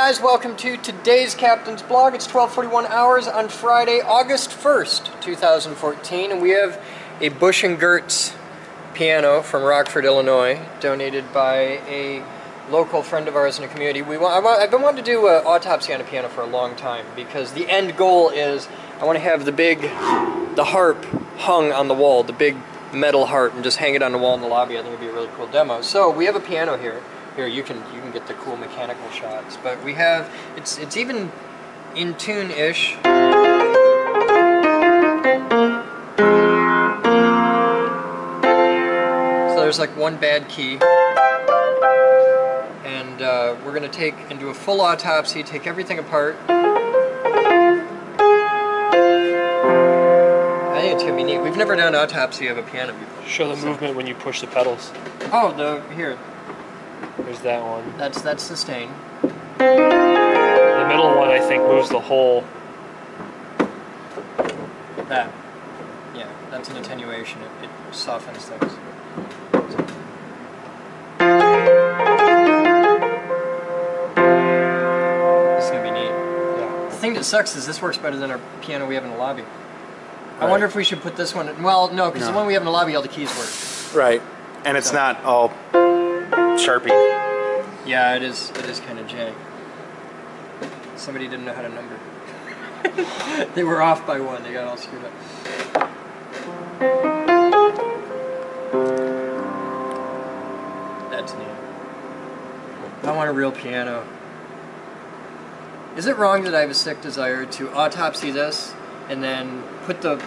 guys, welcome to today's Captain's Blog. It's 12:41 hours on Friday, August 1st, 2014, and we have a Bush & Gertz piano from Rockford, Illinois, donated by a local friend of ours in the community. I've been wanting to do an autopsy on a piano for a long time, because the end goal is I want to have the harp hung on the wall, the big metal harp, and just hang it on the wall in the lobby. I think it'd be a really cool demo. So we have a piano here. Here, you can get the cool mechanical shots, but we have, it's even in tune-ish. So there's like one bad key, and we're gonna take and do a full autopsy, take everything apart. I think it's gonna be neat. We've never done an autopsy of a piano before. Show the movement when you push the pedals. Oh, here. There's that one. That's sustain. The middle one, I think, moves the whole. That. Yeah, that's an attenuation. It softens things. This is gonna be neat. Yeah. The thing that sucks is this works better than our piano we have in the lobby. I wonder if we should put this one. Well, no, because the one we have in the lobby, all the keys work. Right, and it's not all Sharpie. Yeah, it is kind of jank. Somebody didn't know how to number. They were off by one. They got all screwed up. That's neat. I want a real piano. Is it wrong that I have a sick desire to autopsy this and then put the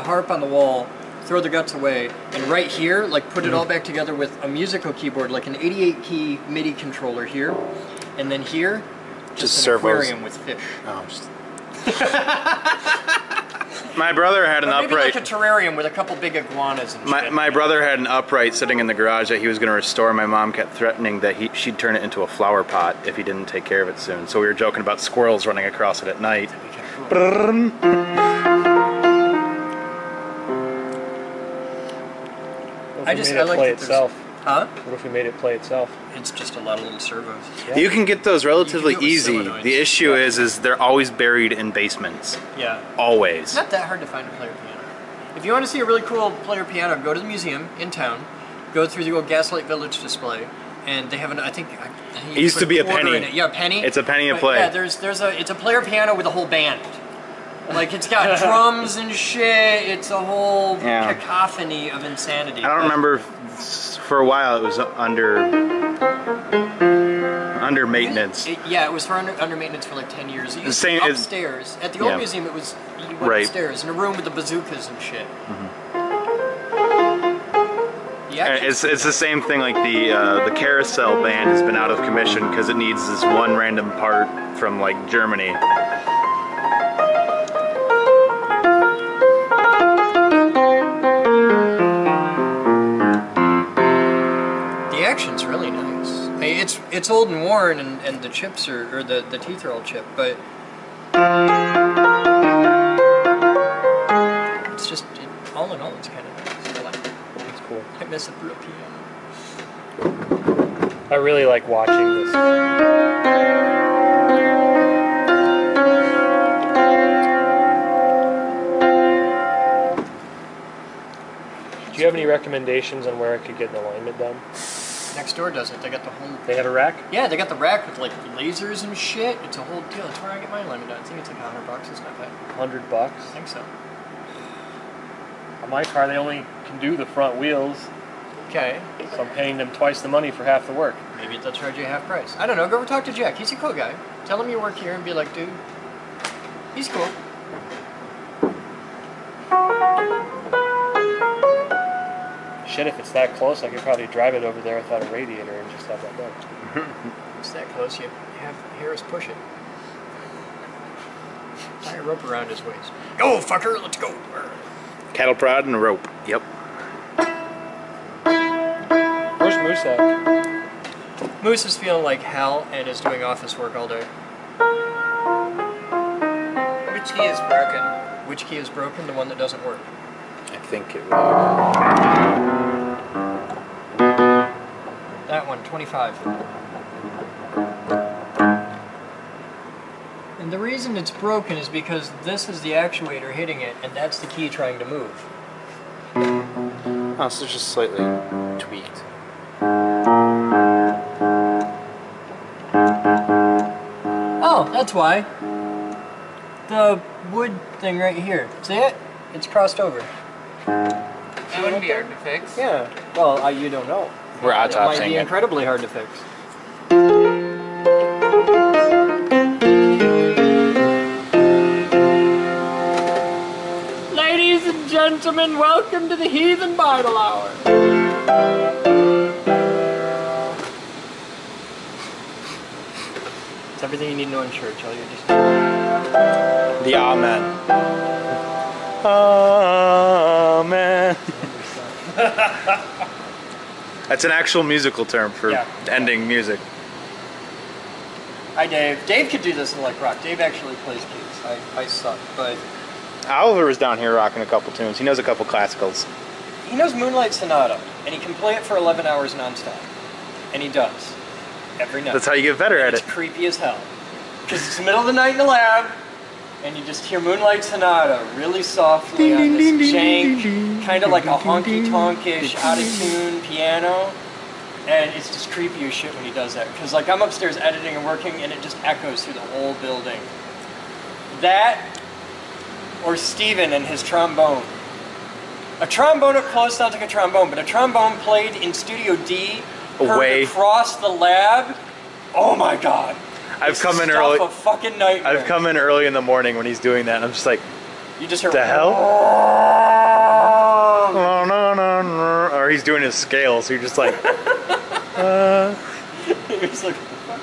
harp on the wall, throw the guts away, and right here, like, put it all back together with a musical keyboard, like an 88-key MIDI controller here, and then here, just an aquarium with fish. Oh, my brother had an maybe upright. like a terrarium with a couple big iguanas and shit. My brother had an upright sitting in the garage that he was going to restore. My mom kept threatening that she'd turn it into a flower pot if he didn't take care of it soon. So we were joking about squirrels running across it at night. I like play itself. Huh? What if we made it play itself? It's just a lot of little servos. Yeah. You can get those relatively You can do it with easy. solenoids. The issue is they're always buried in basements. Yeah. Always. It's not that hard to find a player piano. If you want to see a really cool player piano, go to the museum in town, go through the old Gaslight Village display, and they have an, I think it used to be a penny. In it. Yeah, a penny. It's a penny a play. Yeah, it's a player piano with a whole band. Like, it's got drums and shit. It's a whole cacophony of insanity. I don't remember. For a while, it was under maintenance. It was for under maintenance for like 10 years. It used Same, to be upstairs. At the old museum, it was you went upstairs in a room with the bazookas and shit. It's the same thing. Like the carousel band has been out of commission because it needs this one random part from like Germany. Action's really nice. I mean, it's old and worn, and the chips or the teeth are all chipped, but it's just all in all, it's kind of nice. I like it. It's cool. I miss a real piano. I really like watching this. Do you have any recommendations on where I could get an alignment done? Next door does it. They got the whole... They have a rack? Yeah, they got the rack with like lasers and shit. It's a whole deal. That's where I get my alignment done. I think it's like $100. It's not bad. $100? I think so. On my car, they only can do the front wheels. Okay. So I'm paying them twice the money for half the work. Maybe they'll charge you half price. I don't know. Go over talk to Jack. He's a cool guy. Tell him you work here and be like, dude, he's cool. Shit, if it's that close, I could probably drive it over there without a radiator and just have that done. It's that close, you have hear us push it. Tie a rope around his waist. Go, fucker, let's go. Cattle prod and a rope. Yep. Where's Moose at? Moose is feeling like hell and is doing office work all day. Which key is broken? Which key is broken? The one that doesn't work. I think it was. That one, 25. And the reason it's broken is because this is the actuator hitting it, and that's the key trying to move. Oh, so it's just slightly tweaked. Oh, that's why. The wood thing right here. See it? It's crossed over. That wouldn't be hard to fix. Yeah. Well, you don't know. We're It might autopsying be it. incredibly hard to fix. Ladies and gentlemen, welcome to the Heathen Bridal Hour. It's everything you need to know in church. All you're just The Amen. Amen. That's an actual musical term for ending music. Hi, Dave. Dave could do this in like rock. Dave actually plays keys. I suck, but Oliver was down here rocking a couple tunes. He knows a couple classicals. he knows Moonlight Sonata, and he can play it for 11 hours nonstop, and he does every night. That's how you get better at It's it. creepy as hell, because it's the middle of the night in the lab, and you just hear Moonlight Sonata really softly on this jank, kind of like a honky-tonk-ish, out-of-tune piano. And it's just creepy as shit when he does that. Because like I'm upstairs editing and working and it just echoes through the whole building. That, or Steven and his trombone. A trombone up close sounds like a trombone, but a trombone played in Studio D, Away. heard across the lab. Oh my god. I've It's come in stuff early. A fucking nightmare. I've come in early in the morning when he's doing that, and I'm just like, You just hear the hell? Or he's doing his scale, so you're just like, It's like, what the fuck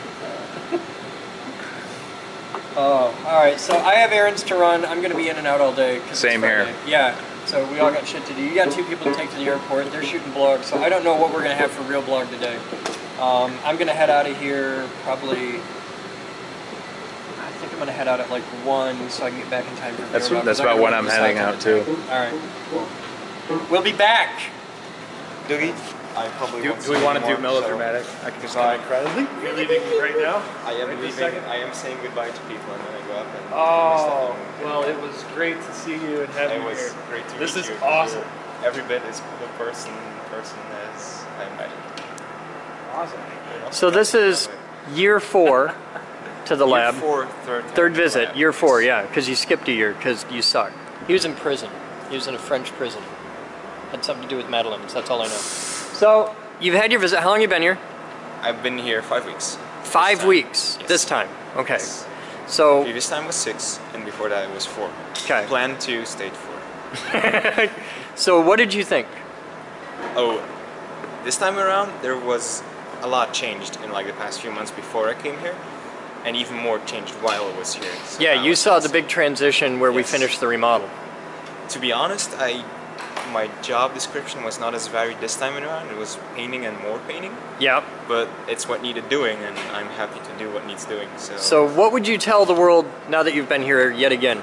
is that? Oh, alright, so I have errands to run. I'm going to be in and out all day. 'Cause it's Same here. Friday. Yeah, so we all got shit to do. You got 2 people to take to the airport. They're shooting blogs, so I don't know what we're going to have for real blog today. I'm going to head out of here probably... I think I'm going to head out at like 1 so I can get back in time for That's real blog, that's 'cause I about gotta when go I'm to heading South out all too. the time. Alright. We'll be back. Doogie, I probably Do won't we see want you to do anymore, melodramatic? I can just Goodbye. incredibly. You're leaving right now? I am Right this leaving. second? I am saying goodbye to people, and then I go up and Oh, miss them. well, it was great to see you and have It you was here. great to This meet is you. awesome. You're every bit as the person as I imagined. Awesome. So this is year 4 to the lab. Year 4, Third visit, lab, year 4, yes. yeah, because you skipped a year because you suck. He was in prison. He was in a French prison. Had something to do with Madeline's, that's all I know. So, you've had your visit. How long have you been here? I've been here 5 weeks. 5 time. weeks, Yes. this time. Okay. Yes. So, Previous time was 6, and before that it was 4. okay. Plan 2, stayed 4. So what did you think? Oh, this time around there was a lot changed in like the past few months before I came here, and even more changed while I was here. So Yeah, now you it's saw the awesome. big transition where we Yes. finished the remodel. To be honest, my job description was not as varied this time around. It was painting and more painting, Yeah. but it's what needed doing, and I'm happy to do what needs doing. So what would you tell the world now that you've been here yet again?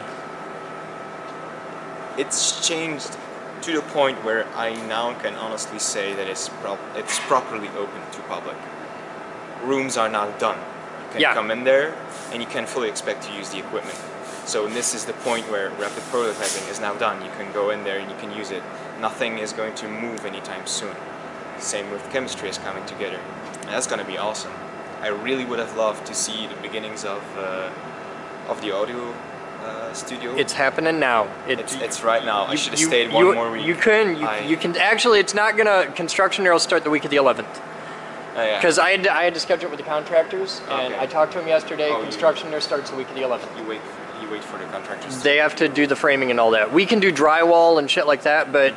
it's changed to the point where I now can honestly say that it's properly open to public. Rooms are now done. You can Yeah. come in there, and you can fully expect to use the equipment. So this is the point where rapid prototyping is now done. You can go in there and you can use it. Nothing is going to move anytime soon. Same with chemistry is coming together. And that's going to be awesome. I really would have loved to see the beginnings of the audio studio. It's happening now. It's right now. I should have you- stayed you- one more week. You can. You can. Actually, it's not gonna. Construction there will start the week of the 11th. Yeah. Because I had to schedule it with the contractors, and Okay. I talked to them yesterday. Oh, you- Construction there starts the week of the 11th. You wait for the contractors. They have to do the framing and all that. We can do drywall and shit like that, but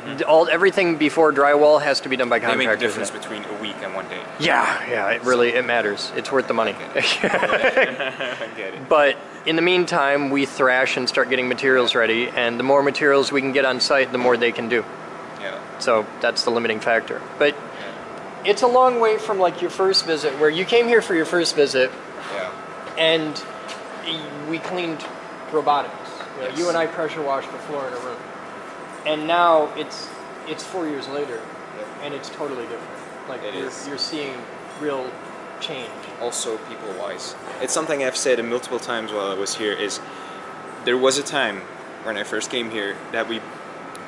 everything before drywall has to be done by They make the contractors. difference between a week and 1 day. Yeah, it matters. It's worth the money. I get it. But in the meantime, we thrash and start getting materials ready, and the more materials we can get on site, the more they can do. Yeah. So that's the limiting factor. But it's a long way from like your first visit, where you came here for your first visit, Yeah. and we cleaned robotics. Yes. You and I pressure washed the floor in a room, and now it's 4 years later, Yep. and it's totally different. Like It is. you're seeing real change? Also people-wise. It's something I've said multiple times while I was here, is there was a time when I first came here that we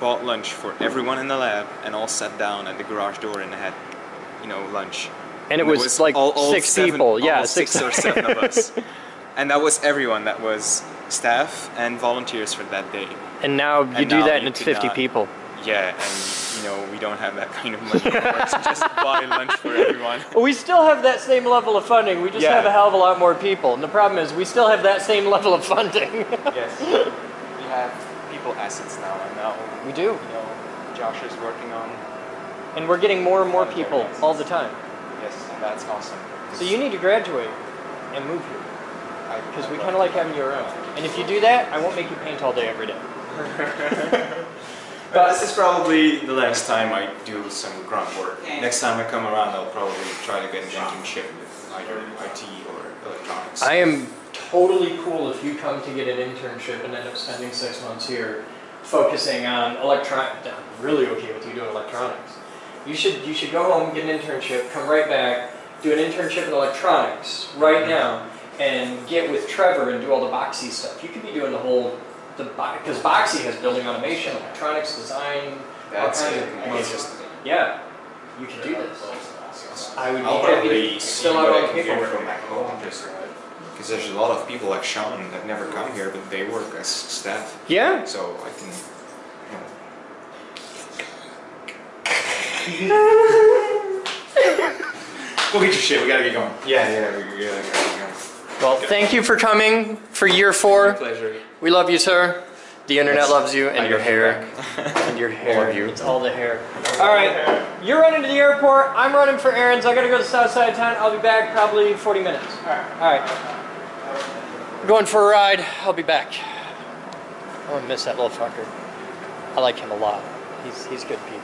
bought lunch for everyone in the lab and all sat down at the garage door and had, you know, lunch. And it was like all 6 seven, people. Yeah, almost 6 or 7 of us. And that was everyone. That was staff and volunteers for that day. And now you do now that and you it's could 50 not- people. Yeah, and you know, we don't have that kind of money to just buy lunch for everyone. We still have that same level of funding. We just Yeah. have a hell of a lot more people. And the problem is we still have that same level of funding. Yes. We have people assets now, and now, We do. you know, Josh is working on. And we're getting more and more people all the time. Yes, and that's awesome. So you need to graduate and move here. Because we kind of like having you around. And if you do that, I won't make you paint all day every day. But this is probably the last time I do some grunt work. Next time I come around, I'll probably try to get an internship with either IT or electronics. I am totally cool if you come to get an internship and end up spending 6 months here focusing on electronics. I'm really okay with you doing electronics. You should go home, get an internship, come right back, do an internship in electronics right now, and get with Trevor and do all the boxy stuff. You could be doing the whole, because boxy has building automation, electronics, design, That's all it. kinds of yeah, you could do this. I would be I'll happy probably to see fill out what all I the can get paperwork. from back home, just because there's a lot of people like Sean that never come here, but they work as staff. Yeah. So I can, Go get your shit. We gotta get going. yeah, we gotta get going. Well, thank you for coming for year 4. Pleasure. We love you, sir. The internet Yes, loves you, and I your love you hair. back. And your hair. Love you. It's all the hair. All right, you're running to the airport. I'm running for errands. I gotta go to the south side of town. I'll be back probably 40 minutes. All right. Going for a ride. I'll be back. I'm gonna miss that little fucker. I like him a lot. He's good people.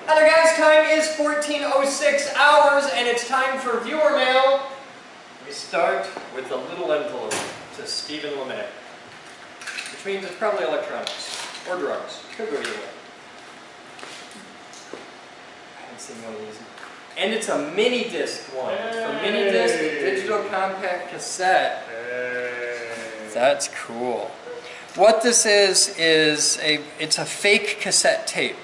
Other guys, time is 14:06 hours, and it's time for viewer mail. We start with a little envelope to Stephen LeMay, which means it's probably electronics or drugs. Could go either way. I haven't seen one of these. And it's a mini disc one. It's for mini disc digital compact cassette. That's cool. What this is it's a fake cassette tape.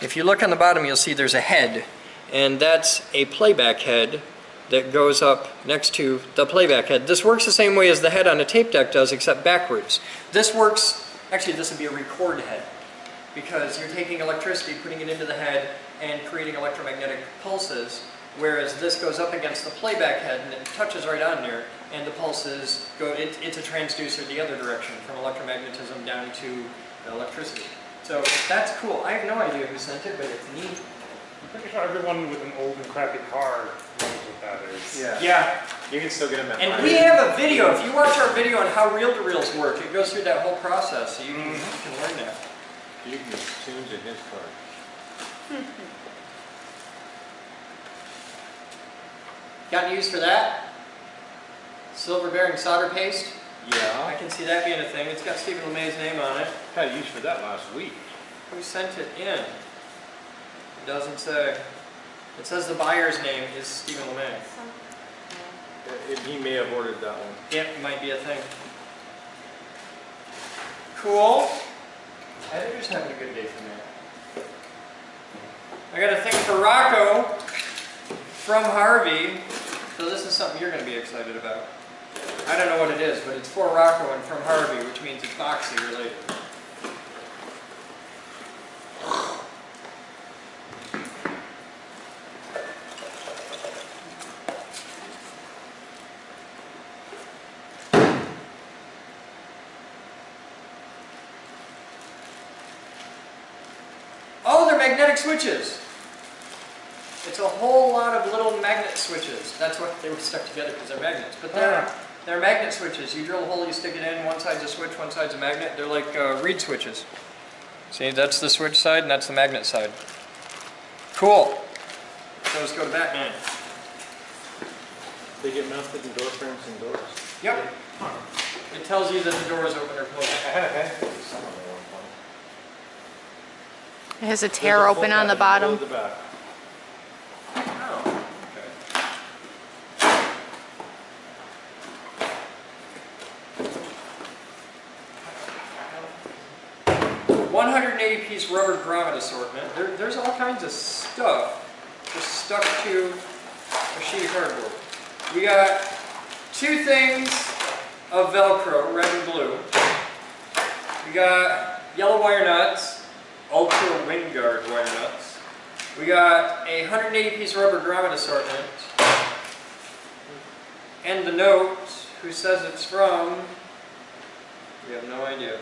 If you look on the bottom, you'll see there's a head, and that's a playback head that goes up next to the playback head. This works the same way as the head on a tape deck does, except backwards. This works, actually this would be a record head, because you're taking electricity, putting it into the head, and creating electromagnetic pulses, whereas this goes up against the playback head, and it touches right on there, and the pulses go, it's a transducer the other direction, from electromagnetism down to electricity. So that's cool. I have no idea who sent it, but it's neat. I'm pretty sure everyone with an old and crappy car knows what that is. Yeah. You can still get them at And we have a video. If you watch our video on how reel-to-reels work, it goes through that whole process, so you can learn that. You can tune to his car. Got any use for that? Silver bearing solder paste. I Yeah. can see that being a thing. It's got Stephen LeMay's name on it. Had use for that last week. Who sent it in? It doesn't say. It says the buyer's name is Stephen LeMay. He may have ordered that one. Yep, it might be a thing. Cool. I think you're just having a good day for me. I got a thing for Rocco from Harvey. So this is something you're going to be excited about. I don't know what it is, but it's for Rocco and from Harvey, which means it's boxy related. Oh, they're magnetic switches. It's a whole lot of little magnet switches. That's what they were stuck together because they're magnets. But they're magnet switches. You drill a hole, you stick it in. One side's a switch, one side's a magnet. They're like reed switches. See, that's the switch side and that's the magnet side. Cool. So let's go to Batman. They get mounted in door frames and doors. Yep. It tells you that the door is open or closed. I had a head for some of them at one point. It has a tear open on the bottom. The back. Oh, okay. 180 piece rubber grommet assortment. There's all kinds of stuff just stuck to a sheet of cardboard. We got 2 things of Velcro, red and blue. We got yellow wire nuts, Ultra Wind Guard wire nuts. We got a 180 piece rubber grommet assortment. And the note, who says it's from, we have no idea.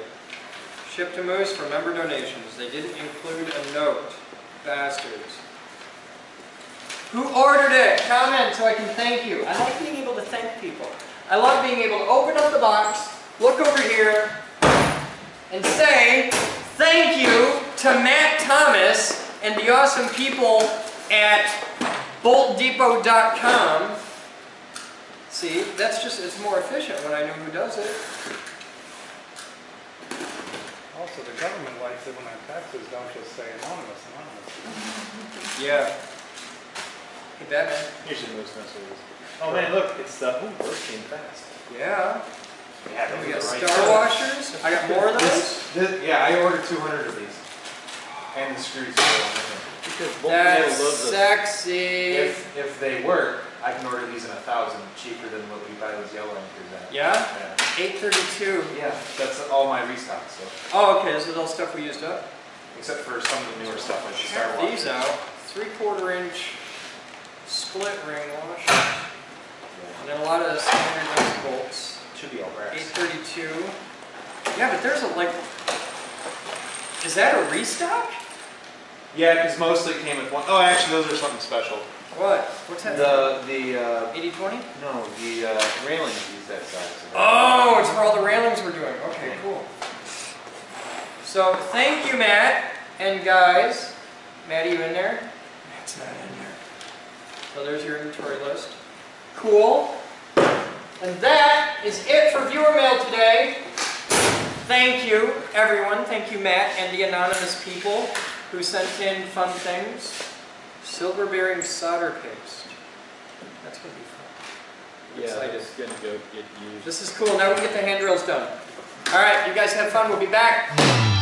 Shipped to Moose for member donations. They didn't include a note. Bastards. Who ordered it? Comment so I can thank you. I like being able to thank people. I love being able to open up the box, look over here, and say thank you to Matt Thomas and the awesome people at boltdepot.com. See, that's just, it's more efficient when I know who does it. Also, the government likes it when our taxes don't just say anonymous. Yeah. Hey, Batman. You should move some service. Oh man, look, it's the those came fast. Yeah. Yeah, We got star washers. I got more of those. Yeah, I ordered 200 of these. And the screws. That's sexy. If they work, I can order these in 1,000 cheaper than what we buy those yellow anchors at. Yeah? Yeah. 832. Yeah, that's all my restock stuff. Oh, okay. This is all stuff we used up. Except for some of the newer stuff like the Star Check Wars. these out. 3/4 inch split ring washers. And then a lot of standard nuts bolts. Should be all brass. 832. Yeah, but there's a like. Is that a restock? Yeah, because mostly it came with one. Oh, actually, those are something special. What? What's that? The 80/20? no, the railings use that size. Oh, it's for all the railings we're doing. Okay, cool. So thank you, Matt and guys. Matt, are you in there? Matt's not in there. So there's your inventory list. Cool. And that is it for viewer mail today. Thank you, everyone. Thank you, Matt, and the anonymous people who sent in fun things. Silver bearing solder paste. That's going to be fun. I'm excited. It's gonna go get used. This is cool. Now we can get the hand drills done. All right, you guys have fun. We'll be back.